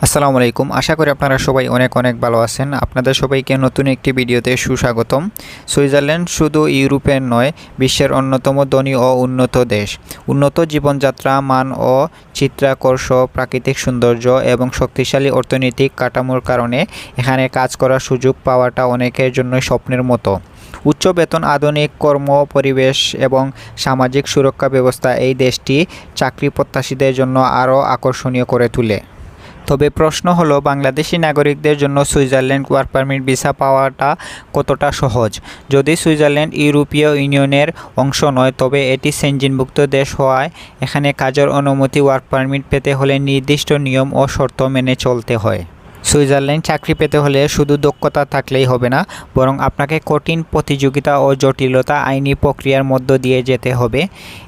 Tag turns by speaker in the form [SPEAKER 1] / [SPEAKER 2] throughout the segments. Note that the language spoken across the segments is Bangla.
[SPEAKER 1] আসসালামু আলাইকুম। আশা করি আপনারা সবাই অনেক ভালো আছেন। আপনাদের সবাইকে নতুন একটি ভিডিওতে সুস্বাগতম। সুইজারল্যান্ড শুধু ইউরোপের নয়, বিশ্বের অন্যতম ধনী ও উন্নত দেশ। উন্নত জীবনযাত্রা মান ও চিত্রাকর্ষ, প্রাকৃতিক সৌন্দর্য এবং শক্তিশালী অর্থনৈতিক কাঠামোর কারণে এখানে কাজ করার সুযোগ পাওয়াটা অনেকের জন্যই স্বপ্নের মতো। উচ্চ বেতন, আধুনিক কর্ম পরিবেশ এবং সামাজিক সুরক্ষা ব্যবস্থা এই দেশটি চাকরি প্রত্যাশীদের জন্য আরও আকর্ষণীয় করে তোলে। তবে প্রশ্ন হলো, বাংলাদেশি নাগরিকদের জন্য সুইজারল্যান্ড ওয়ার্ক পারমিট ভিসা পাওয়াটা কতটা সহজ? যদি সুইজারল্যান্ড ইউরোপীয় ইউনিয়নের অংশ নয়, তবে এটি সেনজেনভুক্ত দেশ হওয়ায় এখানে কাজের অনুমতি ওয়ার্ক পারমিট পেতে হলে নির্দিষ্ট নিয়ম ও শর্ত মেনে চলতে হয়। সুইজারল্যান্ড চাকরি পেতে হলে শুধু দক্ষতা থাকলেই হবে না, বরং আপনাকে কঠিন প্রতিযোগিতা ও জটিলতা আইনি প্রক্রিয়ার মধ্য দিয়ে যেতে হবে।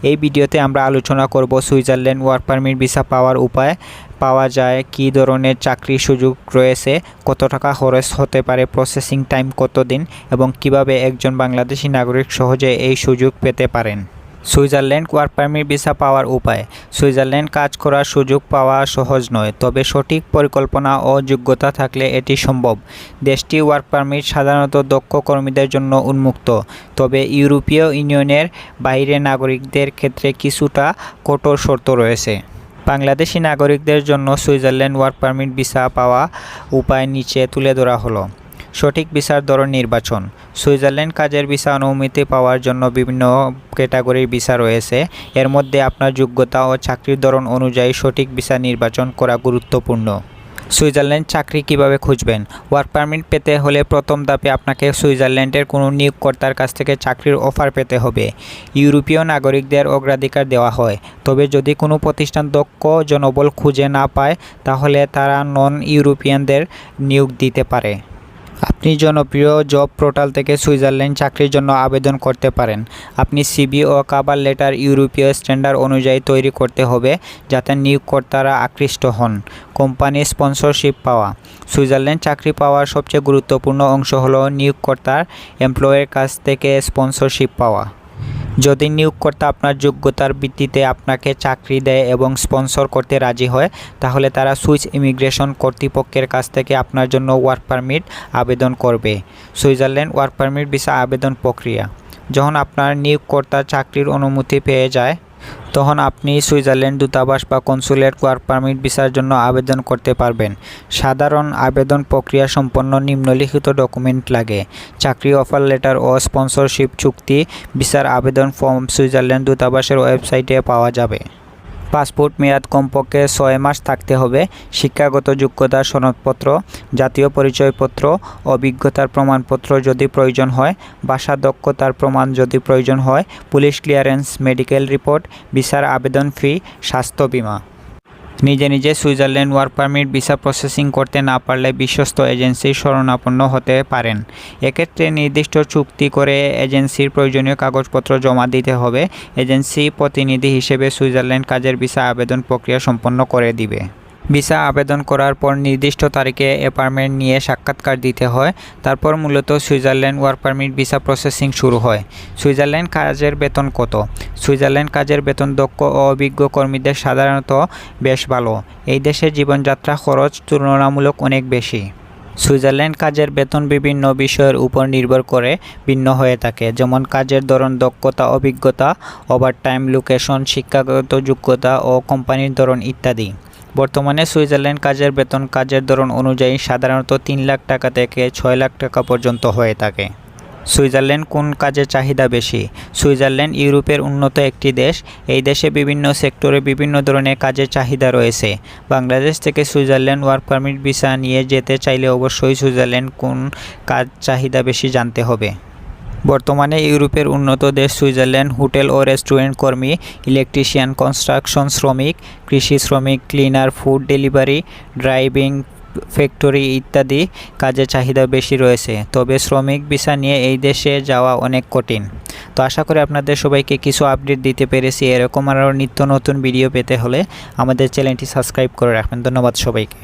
[SPEAKER 1] এই ভিডিওতে আমরা আলোচনা করব সুইজারল্যান্ড ওয়ার্ক পারমিট ভিসা পাওয়ার উপায়, পাওয়া যায় কী ধরনের চাকরির সুযোগ রয়েছে, কত টাকা খরচ হতে পারে, প্রসেসিং টাইম কতদিন এবং কিভাবে একজন বাংলাদেশি নাগরিক সহজে এই সুযোগ পেতে পারেন। সুইজারল্যান্ড ওয়ার্ক পারমিট ভিসা পাওয়ার উপায়। সুইজারল্যান্ড কাজ করার সুযোগ পাওয়া সহজ নয়, তবে সঠিক পরিকল্পনা ও যোগ্যতা থাকলে এটি সম্ভব। দেশটি ওয়ার্ক পারমিট সাধারণত দক্ষ কর্মীদের জন্য উন্মুক্ত, তবে ইউরোপীয় ইউনিয়নের বাইরে নাগরিকদের ক্ষেত্রে কিছুটা কঠোর শর্ত রয়েছে। বাংলাদেশি নাগরিকদের জন্য সুইজারল্যান্ড ওয়ার্ক পারমিট ভিসা পাওয়া উপায় নিচে তুলে ধরা হলো। সঠিক ভিসার ধরন নির্বাচন। সুইজারল্যান্ড কাজের ভিসা অনুমতি পাওয়ার জন্য বিভিন্ন ক্যাটাগরির ভিসা রয়েছে। এর মধ্যে আপনার যোগ্যতা ও চাকরির ধরন অনুযায়ী সঠিক ভিসা নির্বাচন করা গুরুত্বপূর্ণ। সুইজারল্যান্ড চাকরি কিভাবে খুঁজবেন? ওয়ার্ক পারমিট পেতে হলে প্রথম ধাপে আপনাকে সুইজারল্যান্ডের কোনো নিয়োগকর্তার কাছ থেকে চাকরির অফার পেতে হবে। ইউরোপীয় নাগরিকদের অগ্রাধিকার দেওয়া হয়, তবে যদি কোনো প্রতিষ্ঠান দক্ষ জনবল খুঁজে না পায়, তাহলে তারা নন ইউরোপিয়ানদের নিয়োগ দিতে পারে। আপনি জনপ্রিয় জব পোর্টাল থেকে সুইজারল্যান্ড চাকরির জন্য আবেদন করতে পারেন। আপনি সিভি ও কভার লেটার ইউরোপীয় স্ট্যান্ডার্ড অনুযায়ী তৈরি করতে হবে, যাতে নিয়োগকর্তারা আকৃষ্ট হন। কোম্পানি স্পন্সরশিপ পাওয়া। সুইজারল্যান্ড চাকরি পাওয়ার সবচেয়ে গুরুত্বপূর্ণ অংশ হলো নিয়োগকর্তার এমপ্লয়ের কাছ থেকে স্পন্সরশিপ পাওয়া। যদি নিয়োগকর্তা আপনার যোগ্যতার ভিত্তিতে আপনাকে চাকরি দেয় এবং স্পন্সর করতে রাজি হয়, তাহলে তারা সুইস ইমিগ্রেশন কর্তৃপক্ষের কাছ থেকে আপনার জন্য ওয়ার্ক পারমিট আবেদন করবে। সুইজারল্যান্ড ওয়ার্ক পারমিট ভিসা আবেদন প্রক্রিয়া। যখন আপনার নিয়োগকর্তা চাকরির অনুমতি পেয়ে যায়, তখন আপনি সুইজারল্যান্ড দূতাবাস বা কনসুলেট ওয়ার্ক পারমিট ভিসার জন্য আবেদন করতে পারবেন। সাধারণ আবেদন প্রক্রিয়া সম্পন্ন নিম্নলিখিত ডকুমেন্ট লাগে: চাকরি অফার লেটার ও স্পন্সরশিপ চুক্তি। ভিসার আবেদন ফর্ম সুইজারল্যান্ড দূতাবাসের ওয়েবসাইটে পাওয়া যাবে। পাসপোর্ট মেয়াদ কমপক্ষে 6 মাস থাকতে হবে। শিক্ষাগত যোগ্যতার সনদপত্র, জাতীয় পরিচয়পত্র, অভিজ্ঞতার প্রমাণপত্র যদি প্রয়োজন হয়, ভাষা দক্ষতার প্রমাণ যদি প্রয়োজন হয়, পুলিশ ক্লিয়ারেন্স, মেডিকেল রিপোর্ট, ভিসার আবেদন ফি, স্বাস্থ্য বীমা। নিজে Switzerland work permit visa processing করতে না পারলে বিশ্বস্ত এজেন্সির শরণাপন্ন হতে পারেন। এক্ষেত্রে নির্দিষ্ট চুক্তি করে এজেন্সির প্রয়োজনীয় কাগজপত্র জমা দিতে হবে। এজেন্সি প্রতিনিধি হিসেবে সুইজারল্যান্ড কাজের ভিসা আবেদন প্রক্রিয়া সম্পন্ন করে দিবে। ভিসা আবেদন করার পর নির্দিষ্ট তারিখে অ্যাপয়েন্টমেন্ট নিয়ে সাক্ষাৎকার দিতে হয়। তারপর মূলত Switzerland work permit visa processing শুরু হয়। সুইজারল্যান্ড কাজের বেতন কত? সুইজারল্যান্ড কাজের বেতন দক্ষ ও অভিজ্ঞ কর্মীদের সাধারণত বেশ ভালো। এই দেশের জীবনযাত্রা খরচ তুলনামূলক অনেক বেশি। সুইজারল্যান্ড কাজের বেতন বিভিন্ন বিষয়ের উপর নির্ভর করে ভিন্ন হয়ে থাকে, যেমন কাজের ধরন, দক্ষতা, অভিজ্ঞতা, ওভারটাইম, লোকেশন, শিক্ষাগত যোগ্যতা ও কোম্পানির ধরন ইত্যাদি। বর্তমানে সুইজারল্যান্ড কাজের বেতন কাজের ধরন অনুযায়ী সাধারণত 3 লাখ টাকা থেকে 6 লাখ টাকা পর্যন্ত হয়ে থাকে। সুইজারল্যান্ড কোন কাজের চাহিদা বেশি? সুইজারল্যান্ড ইউরোপের উন্নত একটি দেশ। এই দেশে বিভিন্ন সেক্টরে বিভিন্ন ধরনের কাজের চাহিদা রয়েছে। বাংলাদেশ থেকে সুইজারল্যান্ড ওয়ার্ক পারমিট ভিসা নিয়ে যেতে চাইলে অবশ্যই সুইজারল্যান্ড কোন কাজ চাহিদা বেশি জানতে হবে। বর্তমানে ইউরোপের উন্নত দেশ সুইজারল্যান্ড হোটেল ও রেস্টুরেন্ট কর্মী, ইলেকট্রিশিয়ান, কনস্ট্রাকশন শ্রমিক, কৃষি শ্রমিক, cleaner, food delivery, driving, factory ইত্যাদি কাজের চাহিদা বেশি রয়েছে। তবে শ্রমিক ভিসা নিয়ে এই দেশে যাওয়া অনেক কঠিন। তো আশা করি আপনাদের সবাইকে কিছু আপডেট দিতে পেরেছি। এরকম আরও নিত্য নতুন ভিডিও পেতে হলে আমাদের চ্যানেলটি সাবস্ক্রাইব করে রাখবেন। ধন্যবাদ সবাইকে।